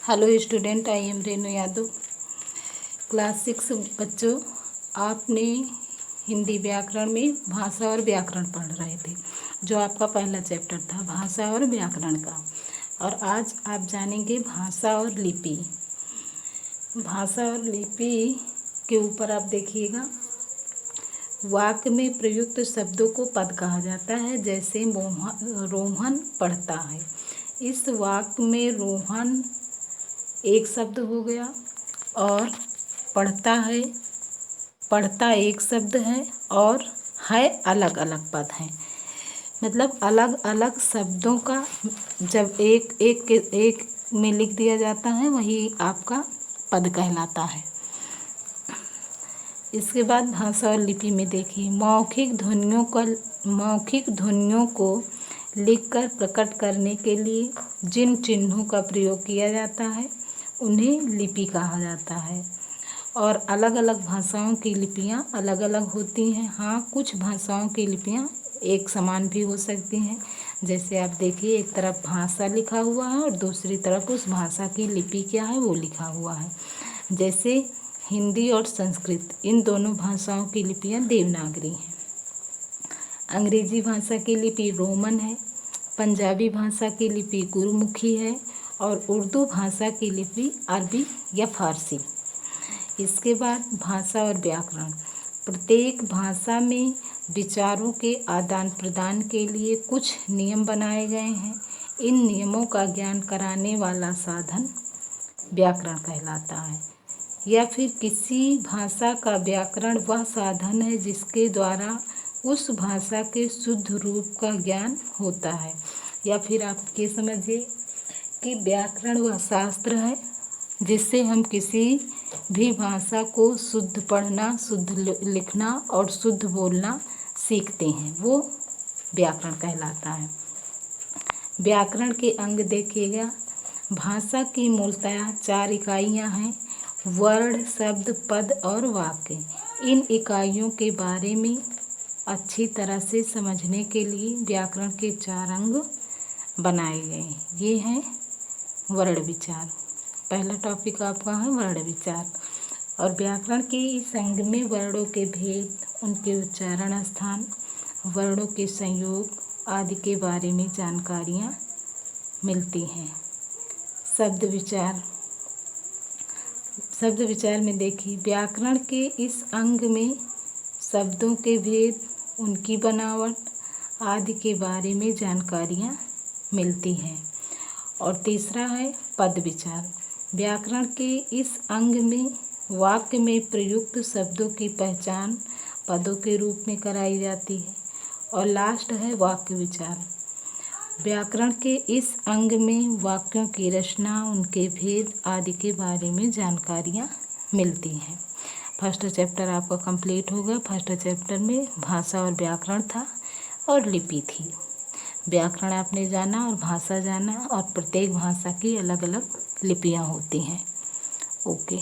Hello student, I am Renu Yadav. Class 6 बच्चों, आपने हिंदी व्याकरण में भाषा और व्याकरण पढ़ रहे थे, जो आपका पहला चैप्टर था भाषा और व्याकरण का। और आज आप जानेंगे भाषा और लिपि। भाषा और लिपि के ऊपर आप देखिएगा, वाक्य में प्रयुक्त शब्दों को पद कहा जाता है। जैसे रोहन पढ़ता है, इस वाक्य में रोहन एक शब्द हो गया और पढ़ता एक शब्द है और है अलग अलग पद हैं। मतलब अलग अलग शब्दों का जब एक में लिख दिया जाता है, वही आपका पद कहलाता है। इसके बाद भाषा और लिपि में देखिए, मौखिक ध्वनियों को लिखकर प्रकट करने के लिए जिन चिन्हों का प्रयोग किया जाता है उन्हें लिपि कहा जाता है। और अलग अलग भाषाओं की लिपियां अलग अलग होती हैं। हाँ, कुछ भाषाओं की लिपियां एक समान भी हो सकती हैं। जैसे आप देखिए, एक तरफ भाषा लिखा हुआ है और दूसरी तरफ उस भाषा की लिपि क्या है वो लिखा हुआ है। जैसे हिंदी और संस्कृत, इन दोनों भाषाओं की लिपियां देवनागरी हैं। अंग्रेजी भाषा की लिपि रोमन है, पंजाबी भाषा की लिपि गुरुमुखी है और उर्दू भाषा की लिपि अरबी या फारसी। इसके बाद भाषा और व्याकरण। प्रत्येक भाषा में विचारों के आदान प्रदान के लिए कुछ नियम बनाए गए हैं। इन नियमों का ज्ञान कराने वाला साधन व्याकरण कहलाता है। या फिर किसी भाषा का व्याकरण वह साधन है जिसके द्वारा उस भाषा के शुद्ध रूप का ज्ञान होता है। या फिर आप ये समझिए कि व्याकरण वह शास्त्र है जिससे हम किसी भी भाषा को शुद्ध पढ़ना, शुद्ध लिखना और शुद्ध बोलना सीखते हैं, वो व्याकरण कहलाता है। व्याकरण के अंग देखिएगा, भाषा की मूलतः 4 इकाइयां हैं: वर्ण, शब्द, पद और वाक्य। इन इकाइयों के बारे में अच्छी तरह से समझने के लिए व्याकरण के 4 अंग बनाए गए। ये हैं वर्ण विचार। पहला टॉपिक आपका है वर्ण विचार। और व्याकरण के इस अंग में वर्णों के भेद, उनके उच्चारण स्थान, वर्णों के संयोग आदि के बारे में जानकारियाँ मिलती हैं। शब्द विचार में देखिए, व्याकरण के इस अंग में शब्दों के भेद, उनकी बनावट आदि के बारे में जानकारियाँ मिलती हैं। और तीसरा है पद विचार। व्याकरण के इस अंग में वाक्य में प्रयुक्त शब्दों की पहचान पदों के रूप में कराई जाती है। और लास्ट है वाक्य विचार। व्याकरण के इस अंग में वाक्यों की रचना, उनके भेद आदि के बारे में जानकारियाँ मिलती हैं। फर्स्ट चैप्टर आपका कंप्लीट हो गया। फर्स्ट चैप्टर में भाषा और व्याकरण था और लिपि थी। व्याकरण आपने जाना और भाषा जाना, और प्रत्येक भाषा की अलग अलग लिपियाँ होती हैं। ओके।